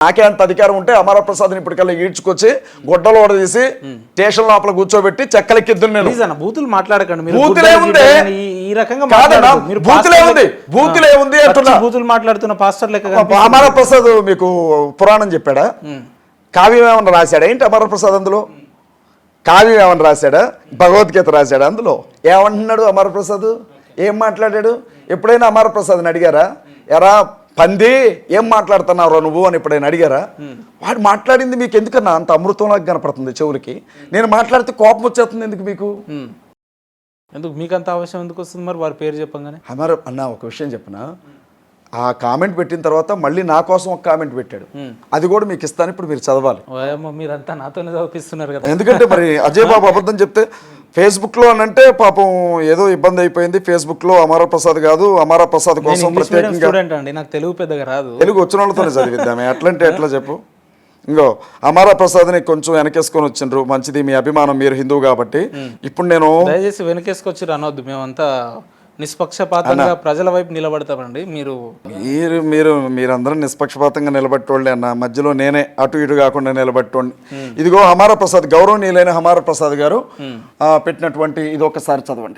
నాకే అంత అధికారం ఉంటే అమర ప్రసాద్ ఇప్పటికల్లా ఈడ్చుకొచ్చి గుడ్డలు తీసి స్టేషన్ లోపల కూర్చోబెట్టి చెక్కలెక్కిద్దు నేను. బూతులు మాట్లాడకండి మీరు. బూతులే ఉంది ఈ రకంగా బూతులే ఉంది బూతులే ఉంది అంటున్నా. బూతులు మాట్లాడుతున్న పాస్టర్ లెక్క అమర ప్రసాద్ మీకు పురాణం చెప్పాడా? కావ్యం ఏమన్నా రాశాడా ఏంటి అమర ప్రసాద్? అందులో కావ్యం ఏమన్నా రాశాడా? భగవద్గీత రాశాడా? అందులో ఏమంటున్నాడు అమర ప్రసాద్? ఏం మాట్లాడాడు? ఎప్పుడైనా అమర ప్రసాద్ని అడిగారా? ఎరా పంది ఏం మాట్లాడుతున్నారో నువ్వు అని ఎప్పుడైనా అడిగారా? వాడు మాట్లాడింది మీకు ఎందుకన్నా అంత అమృతంలాగా కనపడుతుంది చెవులకి? నేను మాట్లాడితే కోపం వచ్చేస్తుంది ఎందుకు మీకు? ఎందుకు మీకు అంత అవసరం ఎందుకు వస్తుంది మరి వారి పేరు చెప్పంగానే? అమర అన్న ఒక విషయం చెప్పనా, ఆ కామెంట్ పెట్టిన తర్వాత మళ్ళీ నా కోసం ఒక కామెంట్ పెట్టాడు, అది కూడా మీకు ఇస్తాను, ఇప్పుడు మీరు చదవాలి. మీరంతా నాతోనే చదివిస్తున్నారు కదా. ఎందుకంటే మరి అజయ్ బాబు అబద్ధం చెప్తే ఫేస్బుక్ లో అంటే పాపం ఏదో ఇబ్బంది అయిపోయింది. ఫేస్బుక్ లో అమర ప్రసాద్ కాదు, అమర ప్రసాద్ కోసం ప్రత్యేకంగా నాకు తెలుగు పెద్దగా రాదు, తెలుగు వచ్చిన వాళ్ళతోనే చదివిద్దామే. ఎట్లంటే ఎట్లా చెప్పు? ఇంకో అమర ప్రసాద్ని కొంచెం వెనకేసుకొని వచ్చిండ్రు, మంచిది మీ అభిమానం, మీరు హిందువు కాబట్టి. ఇప్పుడు నేను దయచేసి వెనకేసుకొచ్చి అనవద్దు, మేమంతా నిష్పక్షపాతంగా ప్రజల వైపు నిలబడతామండి. మీరందరూ నిష్పక్షపాతంగా నిలబెట్టోళ్ళే అన్న, మధ్యలో నేనే అటు ఇటు కాకుండా నిలబెట్టోండి. ఇదిగో అమర ప్రసాద్, గౌరవనీయులైన అమర ప్రసాద్ గారు పెట్టినటువంటి ఇది ఒకసారి చదవండి.